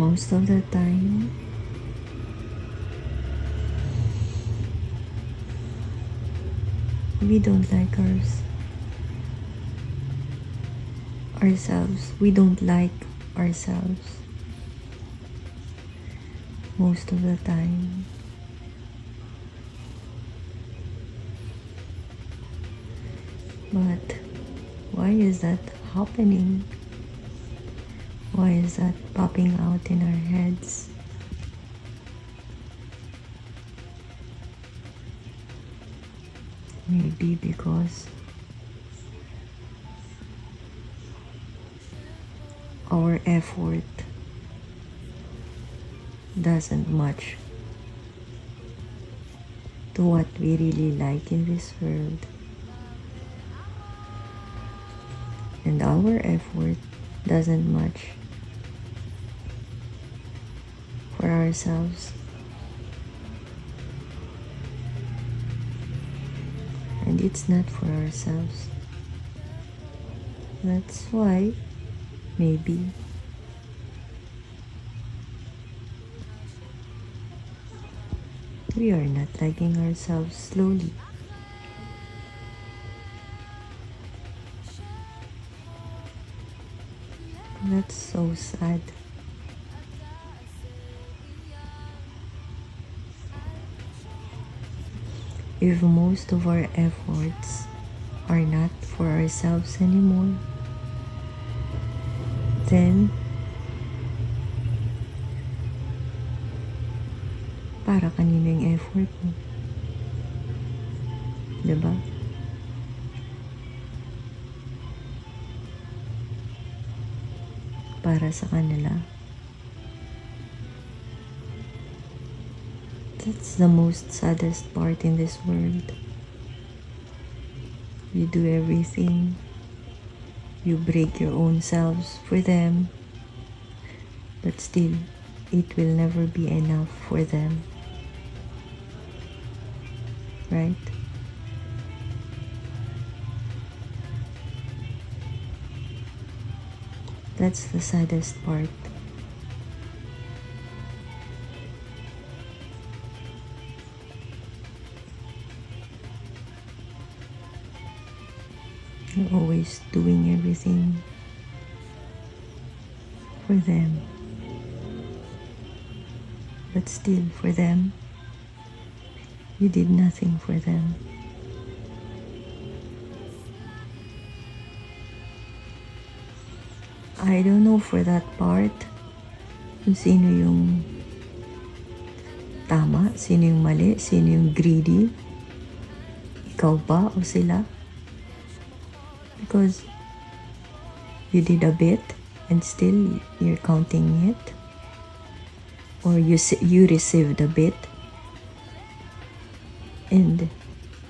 Most of the time, we don't like ourselves. We don't like ourselves most of the time. But why is that happening? Why is that popping out in our heads? Maybe because our effort doesn't match to what we really like in this world. And our effort doesn't match for ourselves. And it's not for ourselves. That's why maybe we are not liking ourselves slowly. That's so sad. If most of our efforts are not for ourselves anymore, then para kanino yung effort mo? Diba? Para sa kanila. That's the most saddest part in this world. You do everything. You break your own selves for them. But still, it will never be enough for them. Right? That's the saddest part. You're always doing everything for them. But still, for them, you did nothing for them. I don't know for that part kung sino yung tama, sino yung mali, sino yung greedy. Ikaw ba o sila? Because you did a bit and still you're counting it. Or you received a bit and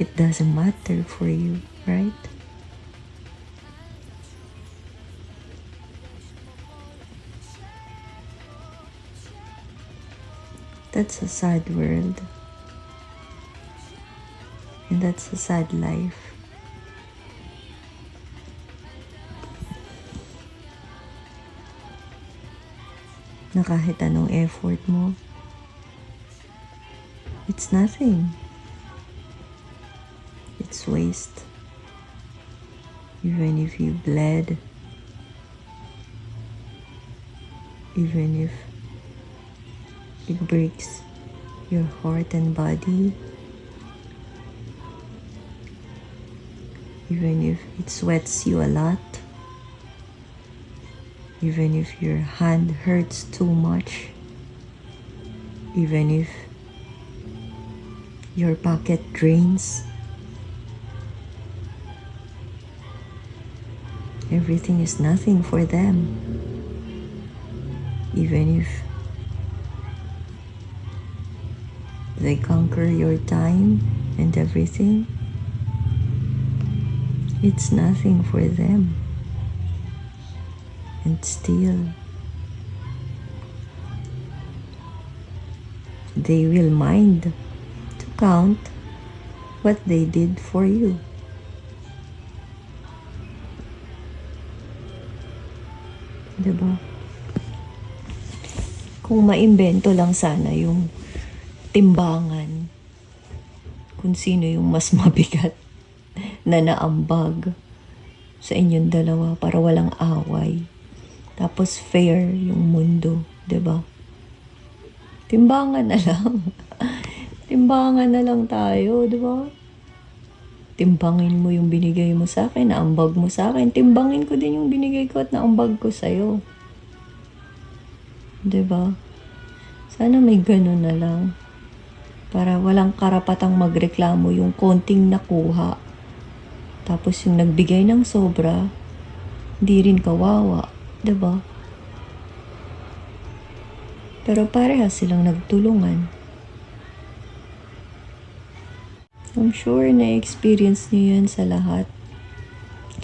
it doesn't matter for you, right? That's a sad world. And that's a sad life. Na kahit anong effort mo, it's nothing. It's waste. Even if you bled, even if it breaks your heart and body, even if it sweats you a lot, even if your hand hurts too much, even if your pocket drains, everything is nothing for them. Even if they conquer your time and everything, it's nothing for them. And still, they will mind to count what they did for you. Diba? Kung maimbento lang sana yung timbangan, kung sino yung mas mabigat na naambag sa inyong dalawa para walang away. Tapos fair yung mundo, 'di ba? Timbangan na lang. Timbangan na lang tayo, 'di ba? Timbangin mo yung binigay mo sa akin, naambag mo sa akin. Timbangin ko din yung binigay ko at naambag ko sa'yo. 'Di ba? Sana may ganun na lang. Para walang karapatang magreklamo yung konting nakuha. Tapos yung nagbigay ng sobra, di rin kawawa, 'di ba? Pero parehas silang nagtulungan. I'm sure na-experience niyo yan sa lahat.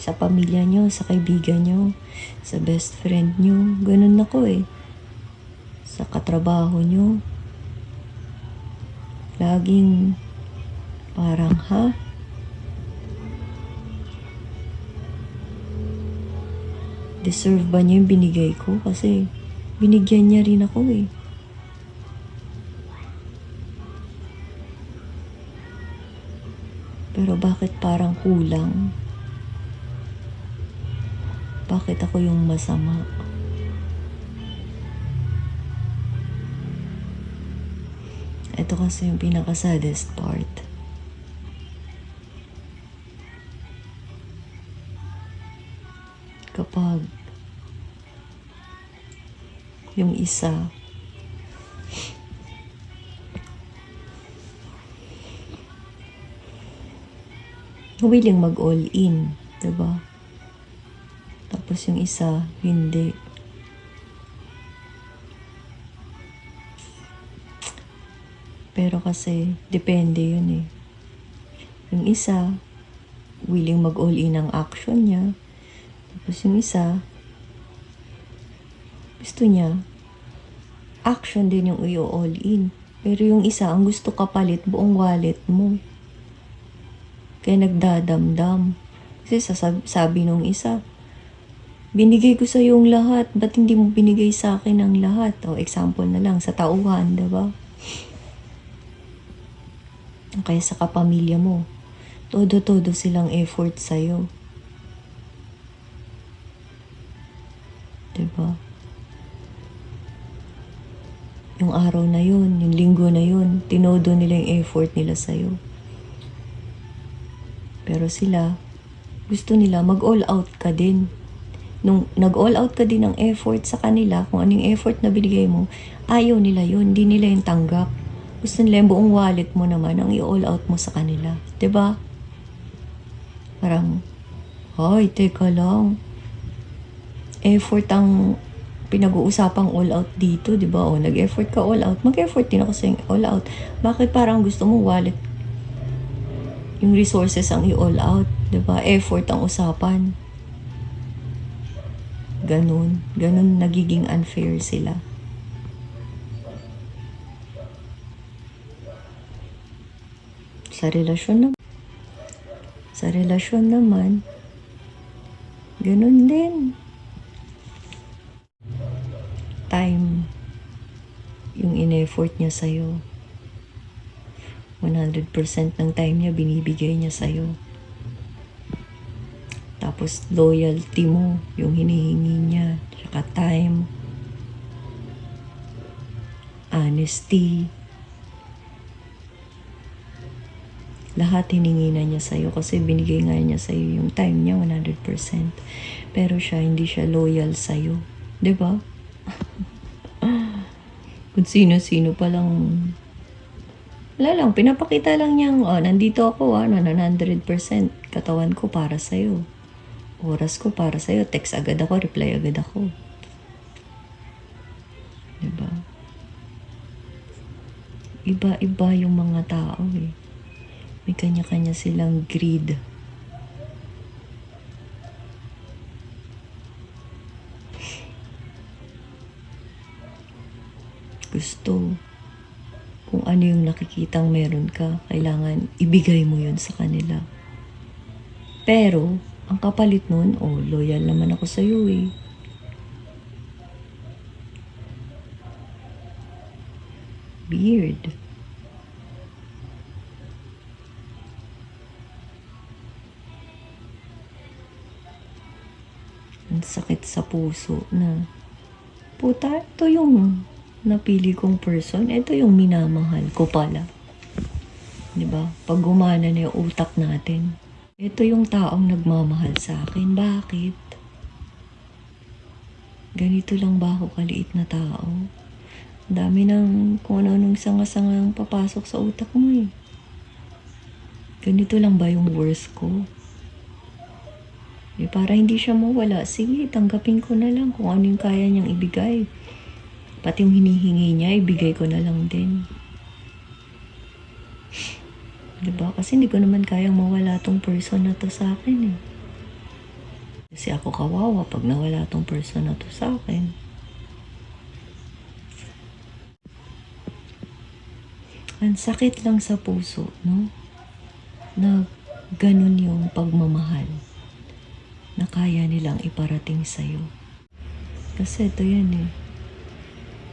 Sa pamilya niyo, sa kaibigan niyo, sa best friend niyo. Ganun ako eh. Sa katrabaho niyo. Laging parang, ha? Deserve ba niya yung binigay ko? Kasi binigyan niya rin ako eh. Pero bakit parang kulang? Bakit ako yung masama? Ito kasi yung pinaka-saddest part. Kapag yung isa willing mag-all in, diba? Tapos yung isa, hindi. Pero kasi, depende yun eh. Yung isa, willing mag-all in ang action niya. Tapos yung isa, gusto niya, action din yung i-all in. Pero yung isa, ang gusto kapalit, buong wallet mo. Kaya nagdadamdam. Kasi sabi nung isa, binigay ko sa yung lahat, ba't hindi mo binigay sa akin ang lahat? O example na lang, sa tauhan, diba? Kaya sa kapamilya mo, todo-todo silang effort sa'yo. Diba? Yung araw na yun, yung linggo na yun, tinodo nila yung effort nila sa'yo. Pero sila, gusto nila mag-all out ka din. Nung nag-all out ka din ng effort sa kanila, kung anong effort na binigay mo, ayaw nila yun, hindi nila yung tanggap. Gusto nila yung buong wallet mo naman ang i-all out mo sa kanila. 'Di ba? Parang, ay, teka lang. Effort ang pinag-uusapang all out dito, 'di ba? O, nag-effort ka all out. Mag-effort din ako sa all out. Bakit parang gusto mo wallet? Yung resources ang i-all out, 'di ba? Effort ang usapan. Ganun nagiging unfair sila. Sa relasyon naman, ganun din. Time yung in-effort niya sa'yo. 100% ng time niya binibigay niya sa'yo. Tapos loyalty mo yung hinihingi niya. Tsaka time. Honesty. Lahat hiningi na niya sa'yo kasi binigay nga niya sa'yo yung time niya 100%. Pero siya, hindi siya loyal sa'yo. 'Di ba? Kung sino-sino pa lang, wala lang, pinapakita lang niyang, nandito ako, 100% katawan ko para sa'yo. Oras ko para sa'yo. Text agad ako, reply agad ako. 'Di ba? Iba-iba yung mga tao eh. May kanya-kanya silang greed. Gusto. Kung ano yung nakikitang meron ka, kailangan ibigay mo yun sa kanila. Pero, ang kapalit nun, loyal naman ako sa'yo eh. Weird. Ang sakit sa puso na, puta, ito yung napili kong person. Ito yung minamahal ko pala. Diba? Pag gumana na yung utak natin, ito yung taong nagmamahal sa akin. Bakit? Ganito lang ba ako kaliit na tao? Dami ng kung ano-anong sanga-sangang papasok sa utak mo eh. Ganito lang ba yung worst ko? Eh, para hindi siya mawala, sige, tanggapin ko na lang kung ano yung kaya niyang ibigay. Pati yung hinihingi niya, ibigay ko na lang din. Diba? Kasi hindi ko naman kayang mawala tong person na to sa akin eh. Kasi ako kawawa pag nawala tong person na to sa akin. Ang sakit lang sa puso, no? Na ganun yung pagmamahal na kaya nilang iparating sa'yo. Kasi ito yan eh.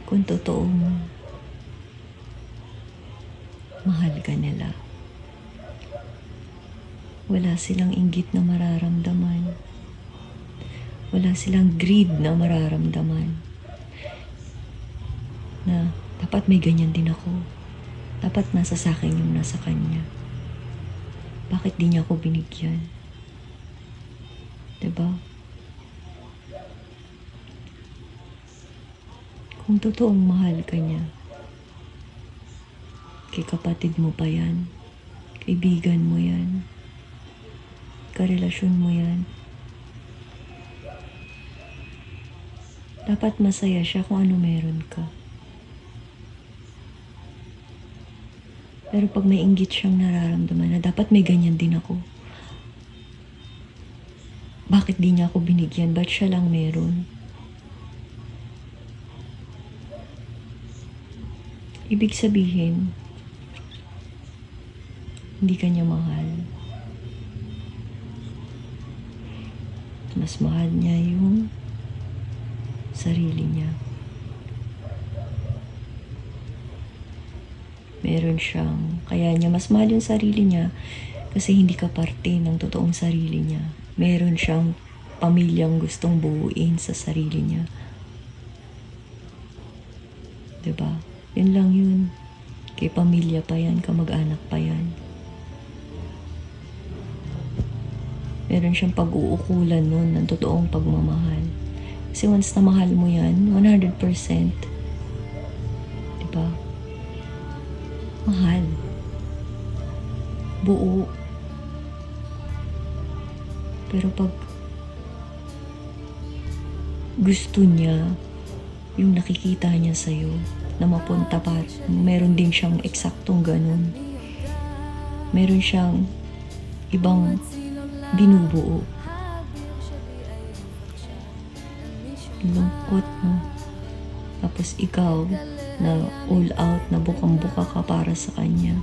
Kung totoong mahal ka nila, wala silang inggit na mararamdaman. Wala silang greed na mararamdaman. Na dapat may ganyan din ako. Dapat nasa sakin yung nasa kanya. Bakit di niya ako binigyan? Diba? Kung totoong mahal ka niya, kay kapatid mo pa yan, kaibigan mo yan, karelasyon mo yan, dapat masaya siya kung ano meron ka. Pero pag may inggit siyang nararamdaman na dapat may ganyan din ako, bakit di niya ako binigyan? Ba't siya lang meron? Ibig sabihin, hindi ka niya mahal. Mas mahal niya yung sarili niya. Meron siyang, kaya niya mas mahal yung sarili niya kasi hindi ka parte ng totoong sarili niya. Meron siyang pamilyang gustong buuin sa sarili niya. Diba? Yun lang yun. Kay pamilya pa yan, kamag-anak pa yan. Meron siyang pag-uukulan nun ng totoong pagmamahal. Kasi once na mahal mo yan, 100%. Diba? Mahal. Buo. Pero pag gusto niya, yung nakikita niya sa'yo, na mapunta pa, meron din siyang eksaktong ganun. Meron siyang ibang binubuo. Lungkot mo. Tapos ikaw, na all out, na bukang-buka ka para sa kanya.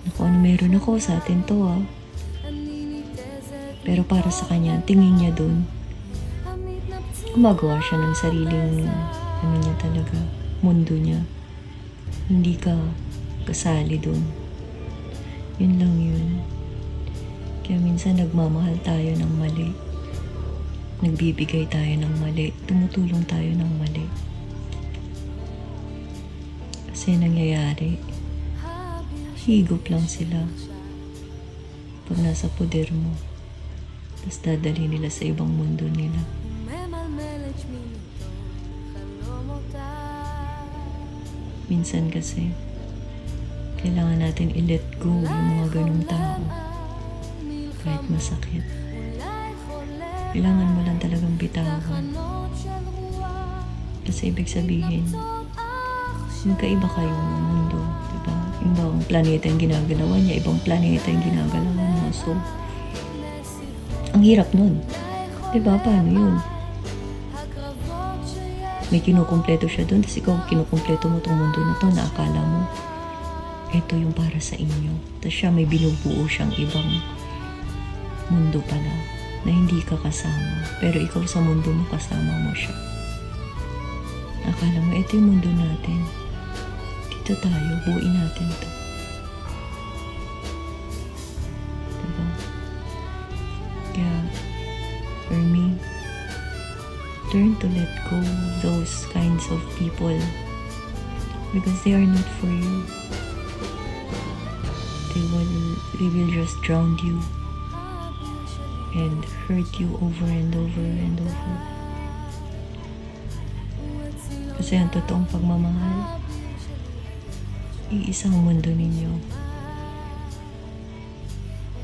Naku, ano meron ako sa atin to ah. Pero para sa kanya, tingin niya dun, gumagawa siya ng sariling, ano niya talaga, mundo niya. Hindi ka kasali dun. Yun lang yun. Kaya minsan nagmamahal tayo ng mali. Nagbibigay tayo ng mali. Tumutulong tayo ng mali. Kasi nangyayari, higop lang sila pag nasa poder mo. Tapos dadali nila sa ibang mundo nila. Minsan kasi, kailangan natin i-let go yung mga ganung tao. Kahit masakit. Kailangan mo lang talagang bitawan. Kasi ibig sabihin, magkaiba kayong mundo. Diba? Ibang planeta yung ginagalawan niya, ibang planeta yung ginagalawan mo. So, ang hirap nun. Diba? Paano yun? May kinukumpleto siya doon, tapos ikaw kinukumpleto mo tong mundo na to na akala mo ito yung para sa inyo. Tapos siya may binubuo siyang ibang mundo pala na hindi ka kasama. Pero ikaw sa mundo mo kasama mo siya. Akala mo ito yung mundo natin. Nandito tayo, buuin natin to. Diba? Kaya, for me, learn to let go those kinds of people because they are not for you. They will just drown you and hurt you over and over and over. Kasi ang totoong pagmamahal, iisang mundo ninyo.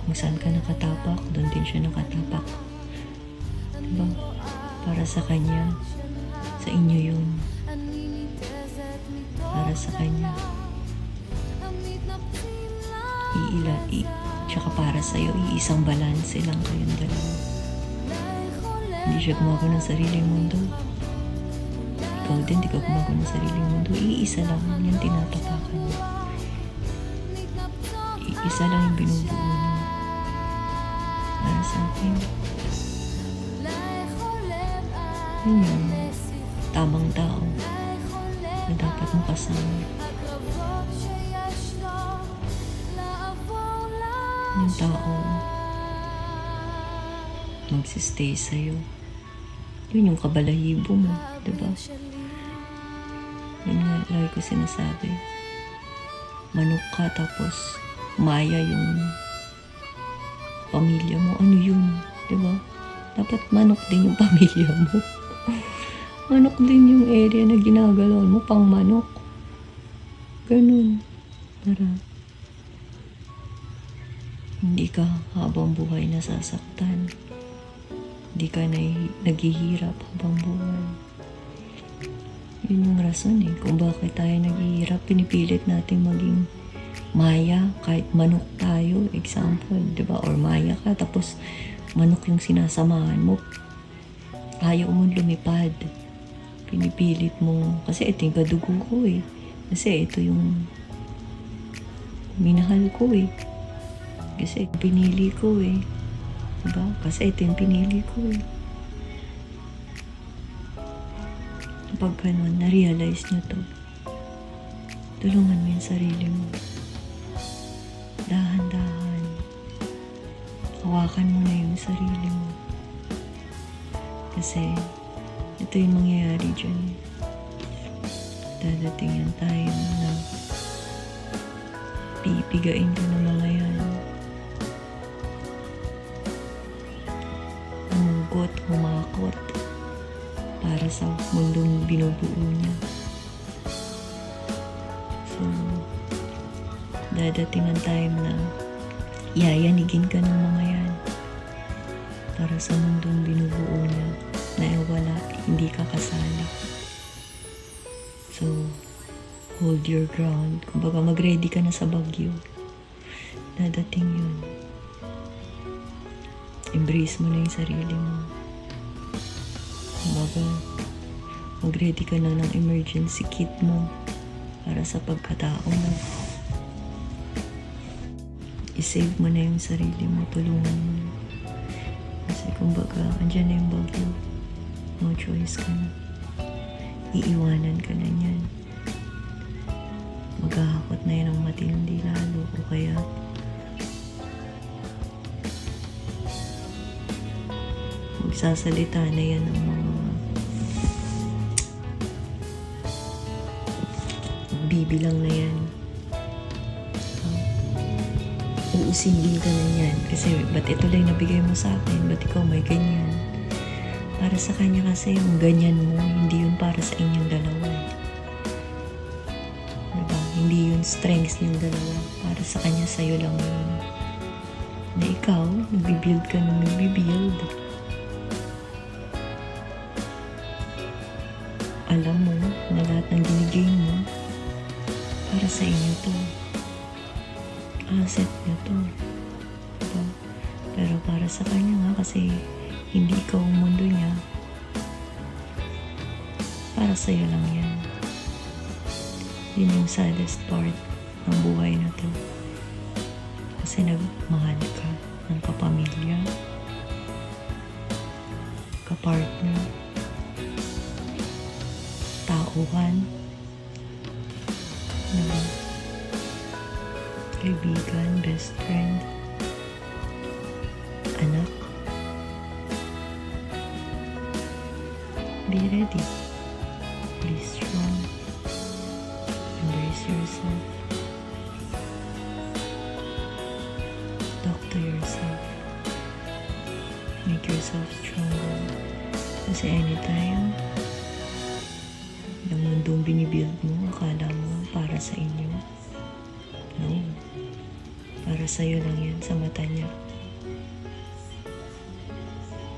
Kung saan ka nakatapak, doon din siya nakatapak. Diba? Para sa kanya, sa inyo yun. Para sa kanya. Tsaka para sa'yo, iisang balanse lang kayong dalawa. Hindi siya gumagawa ng sariling mundo. Ikaw din, di ka gumagawa ng sariling mundo. Iisa lang yung tinatapakan mo. Iisa lang yung binubuo niyo. Para sa akin, yun yung tamang tao na dapat mo kasama. Yung tao magsistay sa'yo. Yun yung kabalahibo mo, diba? Yun nga, lagi ko sinasabi. Manok ka tapos maya yung pamilya mo. Ano yun, diba? Dapat manok din yung pamilya mo. Manok din yung area na ginagalawan mo, pang manok. Ganun. Para hindi ka habang buhay nasasaktan. Hindi ka naghihirap habang buhay. Yun yung rason kung bakit tayo naghihirap. Pinipilit natin maging maya kahit manok tayo. Example, diba? Or maya ka tapos manok yung sinasamahan mo. Ayaw mo lumipad. Pinipilit mo. Kasi ito yung kadugo ko Kasi ito yung minahal ko Kasi pinili ko Diba? Kasi ito yung pinili ko Kapag ganun, na-realize nyo to, tulungan mo yung sarili mo. Dahan-dahan. Hawakan mo na yung sarili mo. Kasi, ito yung mangyayari dyan. Dadating yung time na pipigain ko ng mga yan. Humakot para sa mundong binubuo niya. So, dadating ang time na yayanigin ka ng mga yan para sa mundong binubuo niya na wala, hindi ka kasali. So, hold your ground. Kumbaga, mag-ready ka na sa bagyo. Dadating yun. Embrace mo na yung sarili mo. Kumbaga, mag-ready ka na ng emergency kit mo para sa pagkatao mo. I-save mo na yung sarili mo, tulungan mo. Kasi kumbaga, andyan na yung bagyo. No choice ka na. Iiwanan ka na yan. Maghahakot na yan ng matindi lalo o kaya magsasalita na yan ng mga bibilang na yan. Uusingin ka na yan. Kasi ba't ito lang nabigay mo sa akin? Ba't ikaw may ganyan? Para sa kanya kasi yung ganyan mo, hindi yun para sa inyong dalawa. Diba? Hindi yun strengths yung dalawa. Para sa kanya, sa'yo lang yun. Na ikaw, nagbibuild ka ng nagbibuild. Alam mo na lahat ng binigay mo para sa inyo to. Asset nyo to. Diba? Pero para sa kanya nga kasi hindi ikaw ang mundo niya. Para sa'yo lang yan. Yun yung saddest part ng buhay na to. Kasi nagmahal ka ng kapamilya, kapartner, tauhan, na kaibigan, best friend, anak. Be ready. Be strong. Embrace yourself. Talk to yourself. Make yourself stronger. Kasi anytime, yung mundong binibuild mo, akala mo para sa inyo. No. Para sa'yo lang yan, sa mata niya.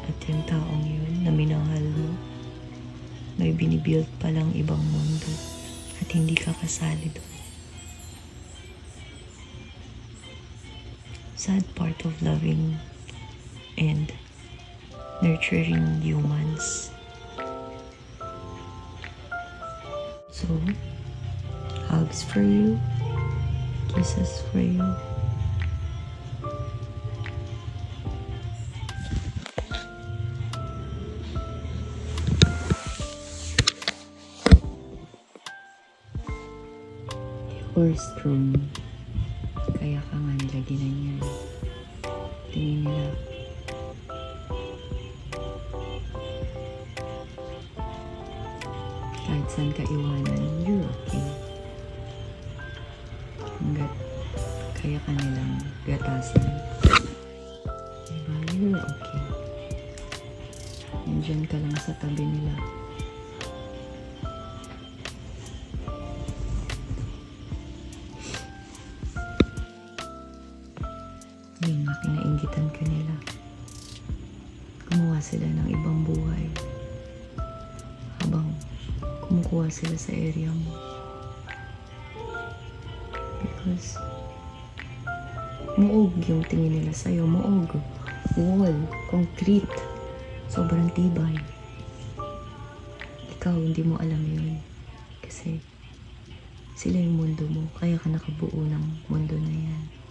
At yung taong yun na minahal mo, may binibuild palang ibang mundo at hindi ka kasali doon. Sad part of loving and nurturing humans. So, hugs for you, kisses for you. You're strong. Kaya ka nga nila ginanyan. Tingin nila. Kahit saan ka iwanan, you're okay. Hanggat kaya ka nilang gatasan. Diba? You're okay. Nandiyan ka lang sa tabi nila. Yun na, kinainggitan ka nila. Gumawa sila ng ibang buhay. Habang kumukuha sila sa area mo. Because muog yung tingin nila sa'yo. Muog. Wall. Concrete. Sobrang tibay. Ikaw, hindi mo alam yun. Kasi sila yung mundo mo. Kaya ka nakabuo ng mundo na yan.